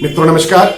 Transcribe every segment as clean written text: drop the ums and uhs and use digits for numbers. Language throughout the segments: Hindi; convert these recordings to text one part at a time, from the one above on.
मित्रों नमस्कार।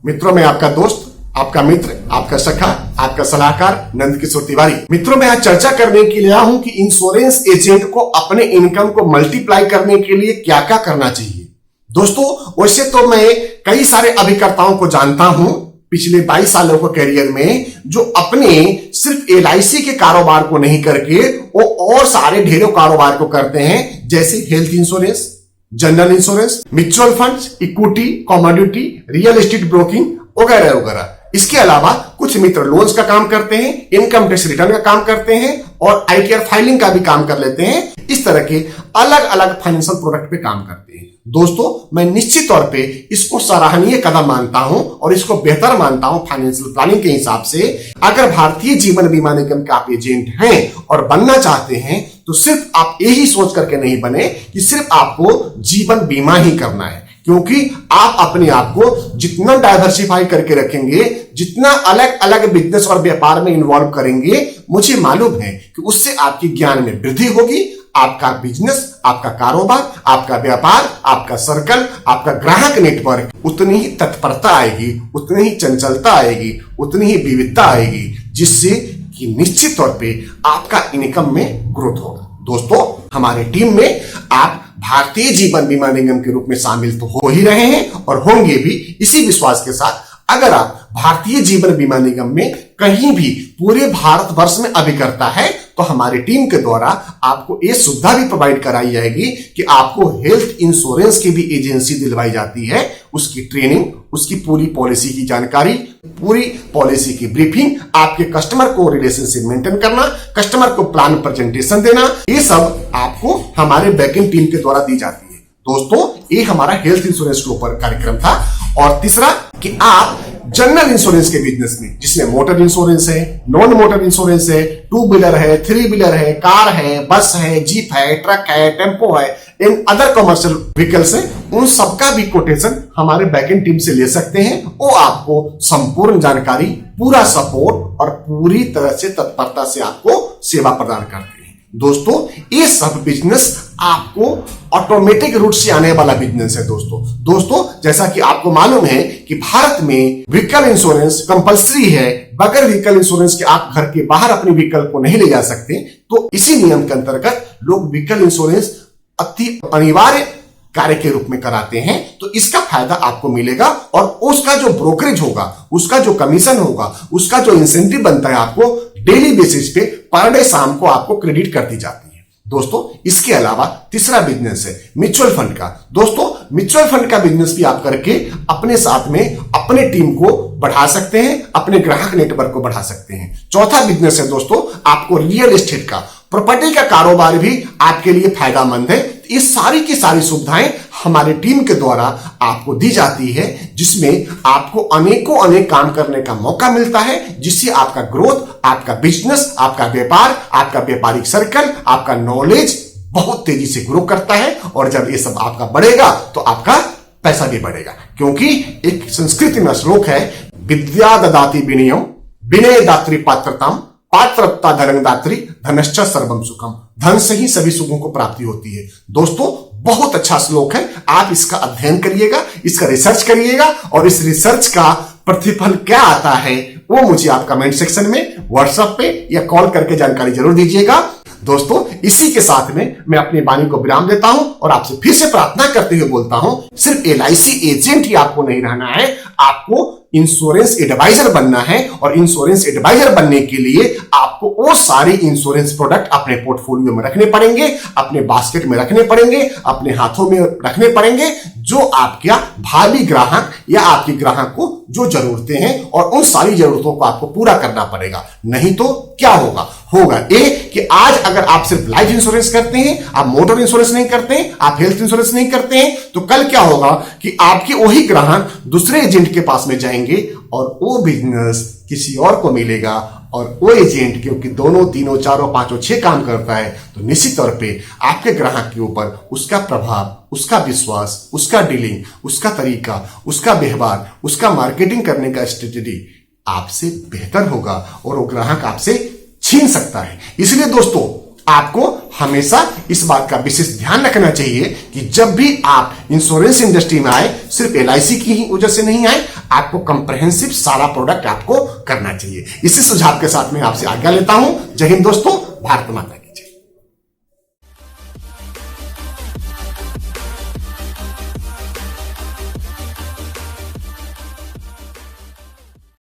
मित्रों मैं आपका दोस्त, आपका मित्र, आपका सखा, आपका सलाहकार नंद किशोर तिवारी। मित्रों मैं आज चर्चा करने के लिए आया हूं कि इंश्योरेंस एजेंट को अपने इनकम को मल्टीप्लाई करने के लिए क्या क्या करना चाहिए। दोस्तों वैसे तो मैं कई सारे अभिकर्ताओं को जानता हूं पिछले 22 सालों के करियर में, जो अपने सिर्फ LIC के कारोबार को नहीं करके वो और सारे ढेरों कारोबार को करते हैं, जैसे health insurance, general insurance, mutual funds, equity, commodity, real estate broking वगैरह वगैरह। इसके अलावा कुछ मित्र लोन्स का काम करते हैं, इनकम टैक्स रिटर्न का काम करते हैं और ITR फाइलिंग का भी काम कर लेते हैं। इस तरह के अलग अलग फाइनेंशियल प्रोडक्ट पे काम करते हैं। दोस्तों मैं निश्चित तौर पे इसको सराहनीय कदम मानता हूं और इसको बेहतर मानता हूं फाइनेंशियल प्लानिंग के हिसाब से। अगर भारतीय जीवन बीमा निगम के आप एजेंट हैं और बनना चाहते हैं तो सिर्फ आप यही सोच करके नहीं बने कि सिर्फ आपको जीवन बीमा ही करना है, क्योंकि आप अपने आप को जितना डाइवर्सिफाई करके रखेंगे, जितना अलग अलग बिजनेस और व्यापार में इन्वॉल्व करेंगे, मुझे मालूम है कि उससे आपकी ज्ञान में वृद्धि होगी। आपका बिजनेस, आपका कारोबार, आपका व्यापार, आपका सर्कल, आपका ग्राहक नेटवर्क उतनी ही तत्परता आएगी, उतनी ही चंचलता आएगी, उतनी ही विविधता आएगी, जिससे कि निश्चित तौर पे आपका इनकम में ग्रोथ होगा। दोस्तों हमारी टीम में आप भारतीय जीवन बीमा निगम के रूप में शामिल तो हो ही रहे हैं और होंगे भी, इसी विश्वास के साथ अगर आप भारतीय जीवन बीमा निगम में कहीं भी पूरे भारतवर्ष में अभिकर्ता है तो हमारी टीम के द्वारा आपको यह सुविधा भी प्रोवाइड कराई जाएगी कि आपको हेल्थ इंश्योरेंस की भी एजेंसी दिलवाई जाती है। उसकी ट्रेनिंग, उसकी पूरी पॉलिसी की जानकारी, पूरी पॉलिसी की ब्रीफिंग, आपके कस्टमर को रिलेशनशिप मेंटेन करना, कस्टमर को प्लान प्रेजेंटेशन देना, ये सब आपको हमारे बैकएंड टीम के द्वारा दी जाती है। दोस्तों ये हमारा हेल्थ इंश्योरेंस के ऊपर कार्यक्रम था। और तीसरा कि आप जनरल इंश्योरेंस के बिजनेस में, जिसमें मोटर इंश्योरेंस है, नॉन मोटर इंश्योरेंस है, 2 व्हीलर है, 3 व्हीलर है, कार है, बस है, जीप है, ट्रक है, टेम्पो है, इन अदर कमर्शियल व्हीकल्स है, उन सबका भी कोटेशन हमारे बैकएंड टीम से ले सकते हैं। वो आपको संपूर्ण जानकारी, पूरा सपोर्ट और पूरी तरह से तत्परता से आपको सेवा प्रदान करते हैं। दोस्तों ये सब बिजनेस आपको ऑटोमेटिक रूट से आने वाला बिजनेस है। दोस्तों जैसा कि आपको मालूम है कि भारत में व्हीकल इंश्योरेंस कंपलसरी है। बगैर व्हीकल इंश्योरेंस के आप घर के बाहर अपने व्हीकल को नहीं ले जा सकते। तो इसी नियम के अंतर्गत लोग व्हीकल इंश्योरेंस अति अनिवार्य कार्य के रूप में कराते हैं। तो इसका फायदा आपको मिलेगा और उसका जो ब्रोकरेज होगा, उसका जो कमीशन होगा, उसका जो इंसेंटिव बनता है, आपको डेली बेसिस पे पर डे शाम को आपको क्रेडिट कर दी जाती है। दोस्तों इसके अलावा तीसरा बिजनेस है म्यूचुअल फंड का। दोस्तों म्यूचुअल फंड का बिजनेस भी आप करके अपने साथ में अपने टीम को बढ़ा सकते हैं, अपने ग्राहक नेटवर्क को बढ़ा सकते हैं। चौथा बिजनेस है दोस्तों आपको रियल एस्टेट का, प्रॉपर्टी का कारोबार भी आपके लिए फायदामंद है। ये सारी की सारी सुविधाएं हमारी टीम के द्वारा आपको दी जाती है, जिसमें आपको अनेकों अनेक काम करने का मौका मिलता है, जिससे आपका ग्रोथ, आपका बिजनेस, आपका व्यापार, आपका व्यापारिक सर्कल, आपका नॉलेज बहुत तेजी से ग्रो करता है। और जब ये सब आपका बढ़ेगा तो आपका पैसा भी बढ़ेगा, क्योंकि एक संस्कृत में श्लोक है, विद्या ददाति विनयम विनय दात्री पात्रताम पात्रता धनदात्री धनश्च सर्वम सुखम। धन से ही सभी सुखों को प्राप्ति होती है। दोस्तों बहुत अच्छा श्लोक है, आप इसका अध्ययन करिएगा, इसका रिसर्च करिएगा और इस रिसर्च का प्रतिफल क्या आता है वो मुझे आप कमेंट सेक्शन में, व्हाट्सएप पे या कॉल करके जानकारी जरूर दीजिएगा। दोस्तों इसी के साथ में मैं अपनी वाणी को विराम देता हूं और आपसे फिर से प्रार्थना करते हुए बोलता हूं, सिर्फ LIC एजेंट ही आपको नहीं रहना है, आपको इंश्योरेंस एडवाइजर बनना है। और इंश्योरेंस एडवाइजर बनने के लिए आपको वो सारे इंश्योरेंस प्रोडक्ट अपने पोर्टफोलियो में रखने पड़ेंगे, अपने बास्केट में रखने पड़ेंगे, अपने हाथों में रखने पड़ेंगे, जो आपका भावी ग्राहक या आपके ग्राहक को जो जरूरतें हैं, और उन सारी जरूरतों को आपको पूरा करना पड़ेगा। नहीं तो क्या होगा ये कि आज अगर आप सिर्फ लाइफ इंश्योरेंस करते हैं, आप मोटर इंश्योरेंस नहीं करते हैं, आप हेल्थ इंश्योरेंस नहीं करते हैं, तो कल क्या होगा कि आपके वही ग्राहक दूसरे एजेंट के पास में जाएंगे और वो बिजनेस किसी और को मिलेगा। और वो एजेंट क्योंकि 2, 3, 4, 5, 6 काम करता है, तो निश्चित तौर पे आपके ग्राहक के ऊपर उसका प्रभाव, उसका विश्वास, उसका डीलिंग, उसका तरीका, उसका व्यवहार, उसका मार्केटिंग करने का स्ट्रेटेजी आपसे बेहतर होगा और वो ग्राहक आपसे छीन सकता है। इसलिए दोस्तों आपको हमेशा इस बात का विशेष ध्यान रखना चाहिए कि जब भी आप इंश्योरेंस इंडस्ट्री में आए, सिर्फ LIC की ही वजह से नहीं आए, आपको कंप्रहेंसिव सारा प्रोडक्ट आपको करना चाहिए। इसी सुझाव के साथ मैं आपसे आज्ञा लेता हूं। जय हिंद दोस्तों, भारत माता।